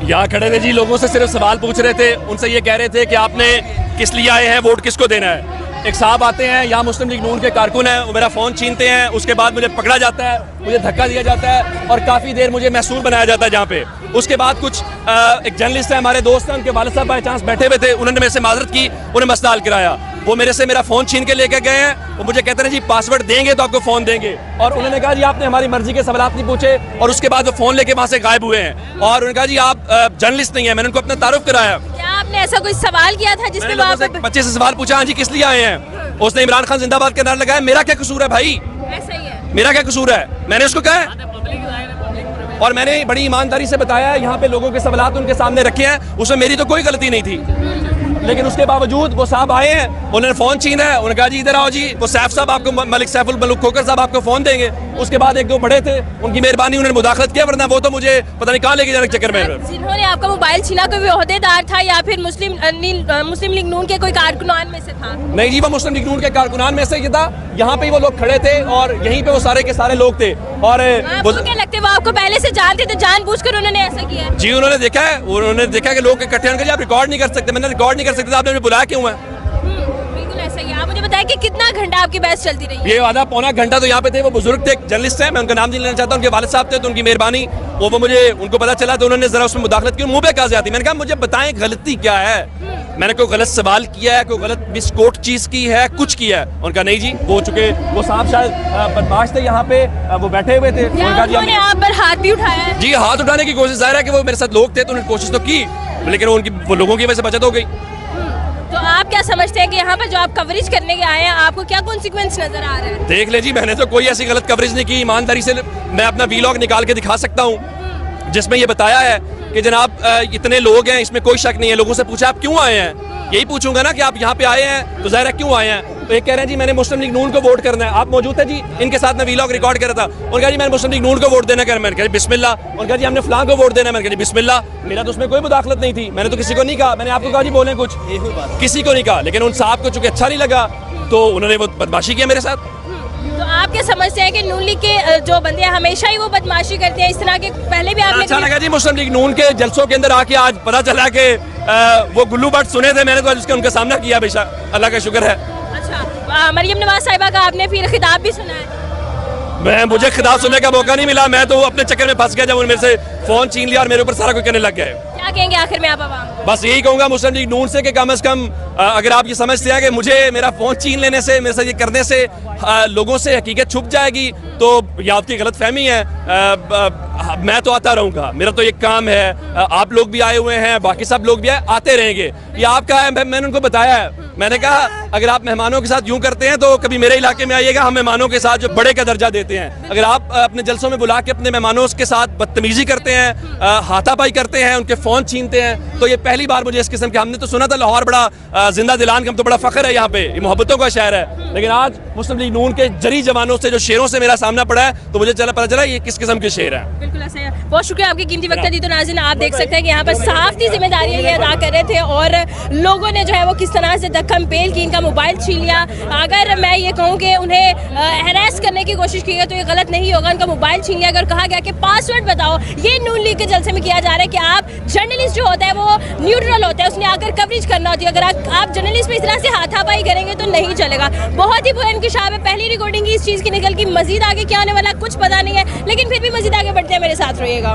यहाँ खड़े थे जी, लोगों से सिर्फ सवाल पूछ रहे थे, उनसे ये कह रहे थे कि आपने किस लिए आए हैं, वोट किसको देना है। एक साहब आते हैं, यहाँ मुस्लिम लीग नून के कारकुन हैं, वो मेरा फ़ोन छीनते हैं, उसके बाद मुझे पकड़ा जाता है, मुझे धक्का दिया जाता है और काफ़ी देर मुझे महसूल बनाया जाता है जहाँ पे। उसके बाद कुछ एक जर्नलिस्ट है, हमारे दोस्त हैं, उनके वालिद साहब बाई चांस बैठे हुए थे, उन्होंने मेरे से माजरत की, उन्हें मसला हल कराया। वो मेरे से मेरा फ़ोन छीन के लेके गए हैं, वो मुझे कहते हैं जी पासवर्ड देंगे तो आपको फ़ोन देंगे, और उन्होंने कहा जी आपने हमारी मर्जी के सवाल नहीं पूछे, और उसके बाद वो फ़ोन लेके वहाँ से गायब हुए हैं। और उन्होंने कहा जी आप जर्नलिस्ट नहीं है। मैंने उनको अपना तारुफ कराया। क्या आपने ऐसा कोई सवाल किया था जिसमें बच्चे से सवाल पूछा, हाँ जी किस लिए आए हैं। उसने इमरान खान जिंदाबाद का नारा लगाया। मेरा क्या कसूर है भाई, ऐसा ही है। मेरा क्या कसूर है, मैंने उसको कहा है और मैंने बड़ी ईमानदारी से बताया। यहाँ पे लोगों के सवालात उनके सामने रखे हैं, उसमें मेरी तो कोई गलती नहीं थी, लेकिन उसके बावजूद वो साहब आए हैं, उन्होंने फ़ोन छीना है। उन्होंने कहा जी इधर आओ जी, वो सैफ साहब आपको, मलिक सैफुल मलूक खोकर साहब आपको फ़ोन देंगे। उसके बाद एक दो बड़े थे, उनकी मेहरबानी, उन्होंने मुदाखलत किया, वरना वो तो मुझे पता नहीं कहाँ लेके जाने के चक्कर में। जिन्होंने आपका मोबाइल छीना कोई ओहदेदार था या फिर मुस्लिम लीग नून के कोई कारकुनान में से था? नहीं जी, वो मुस्लिम लीग नून के कारकुनान में से ये था। यहाँ पे वो लोग खड़े थे और यहीं पे वो सारे के सारे लोग थे। और आपको क्या लगता है वो आपको पहले से जानते थे, जानबूझकर उन्होंने ऐसा किया? जी उन्होंने देखा कि लोग इकट्ठे होकर आप रिकॉर्ड नहीं कर सकते। मैंने रिकॉर्ड नहीं कर सकते, आपने मुझे बुलाया क्यों है? बिल्कुल ऐसा ही। आप मुझे बताएं कि कितना घंटा आपकी बहस चलती रही? ये आधा पौना घंटा तो यहाँ पे थे। वो बुजुर्ग थे, जर्नलिस्ट हैं, मैं उनका नाम नहीं लेना चाहता, उनके वालिद साहब थे, तो उनकी मेहरबानी, वो मुझे उनको पता चला तो उन्होंने जरा उसमें मुदाखलत की, मुंह पे कहा जाती। मैंने कहा मुझे बताएं गलती क्या है, मैंने कोई गलत सवाल किया है, कोई गलत मिसकोट चीज की है, कुछ किया है? उनका नहीं जी, वो चुके वो साहब शायद बदमाश थे, यहाँ पे वो बैठे हुए थे। उन्होंने आप पर हाथ भी उठाया है? जी हाथ उठाने की कोशिश, जाहिर है कि वो मेरे साथ लोग थे तो उन्होंने कोशिश तो की, लेकिन वो लोगों की वजह से बचत हो गई। तो आप क्या समझते हैं कि यहाँ पर जो आप कवरेज करने के आए हैं, आपको क्या कॉन्सिक्वेंस नजर आ रहा है? देख ले जी, मैंने तो कोई ऐसी गलत कवरेज नहीं की। ईमानदारी से मैं अपना वीलॉग निकाल के दिखा सकता हूँ जिसमें ये बताया है कि जनाब इतने लोग हैं, इसमें कोई शक नहीं है। लोगों से पूछा आप क्यों आए हैं, यही पूछूंगा ना कि आप यहाँ पे आए हैं तो जाहिर है क्यों आए हैं। तो एक कह रहे हैं जी मैंने मुस्लिम लीग नून को वोट करना है। आप मौजूद थे जी, इनके साथ मैं वीलॉग रिकॉर्ड कर रहा था। उन्होंने कहा जी मैंने मुस्लिम लीग नून को वोट देना है। मैंने कहा बिस्मिल्लाह। उन्होंने कहा जी हमने फलां को वोट देना है। मैंने कहा जी बिस्मिल्लाह। मेरा तो उसमें कोई मुदाखलत नहीं थी, मैंने तो किसी को नहीं कहा। मैंने आपको कहा जी बोलें कुछ, किसी को नहीं कहा, लेकिन उन साहब को चूंकि अच्छा नहीं लगा तो उन्होंने वो बदमाशी किया मेरे साथ। तो आप क्या समझते हैं कि नून लीग के जो बंदे हैं हमेशा ही वो बदमाशी करते हैं इस तरह के? पहले भी आपने अच्छा लगा जी मुस्लिम लीग नून के जलसों के अंदर आके आज पता चला कि वो गुल्लू भट्ट सुने थे, मैंने तो उसके उनका सामना किया। बेशक अल्लाह का शुक्र है। अच्छा, मरियम नवाज साहिबा का आपने फिर खिताब भी सुना है? मुझे खिताब सुनने का मौका नहीं मिला, मैं तो अपने चक्कर में फंस गया जब उन्होंने मेरे से फ़ोन छीन लिया और मेरे ऊपर सारा कुछ करने लग गए। क्या कहेंगे आखिर में आप आवाम? बस यही कहूँगा मुस्लिम लीग नून से कि कम से कम अगर आप ये समझते हैं कि मुझे मेरा फ़ोन छीन लेने से, मेरे साथ ये करने से लोगों से हकीकत छुप जाएगी, तो ये आपकी गलत फहमी है। मैं तो आता रहूँगा, मेरा तो ये काम है। आप लोग भी आए हुए हैं, बाकी सब लोग भी आते रहेंगे। ये आपका है, मैंने उनको बताया है। मैंने कहा अगर आप मेहमानों के साथ यूं करते हैं तो कभी मेरे इलाके में आइएगा, हम मेहमानों के साथ जो बड़े का दर्जा देते हैं। अगर आप अपने जलसों में बुला के अपने मेहमानों के साथ बदतमीजी करते हैं, हाथापाई करते हैं, उनके फ़ोन छीनते हैं, तो ये पहली बार मुझे इस किस्म के, हमने तो सुना था लाहौर बड़ा जिंदा दिलान का तो बड़ा फ़ख्र है, यहाँ पे ये मोहब्बतों का शहर है, लेकिन आज मुस्लिम लीग नून के जरी जवानों से, जो शेरों से मेरा सामना पड़ा है, तो मुझे पता चला ये किस किस्म के शेर है। बिल्कुल ऐसा है। बहुत शुक्रिया आपकी कीमती वक्त दी। तो नाज़रीन आप देख सकते हैं कि यहाँ पर सहाफ़ती जिम्मेदारियाँ ये अदा कर रहे थे और लोगों ने जो है वो किस तरह से धक्कम पेल की, इनका मोबाइल छीन लिया। अगर मैं ये कहूँ कि उन्हें हैरेस करने की कोशिश की है तो ये गलत नहीं होगा। उनका मोबाइल छीन लिया, अगर कहा गया कि पासवर्ड बताओ, ये नून लीग के जलसे में किया जा रहा है कि आप जर्नलिस्ट जो होता है वो न्यूट्रल होता है, उसने आकर कवरेज करना होती है। अगर आप जर्नलिस्ट में इस तरह से हाथापाई करेंगे तो नहीं चलेगा। बहुत ही बुरा इंकशाफ है, पहली रिकॉर्डिंग की इस चीज़ की निकल की। मजीद आगे क्या होने वाला कुछ पता नहीं है, लेकिन फिर भी मजीद आगे बढ़ते हैं, मेरे साथ रहिएगा।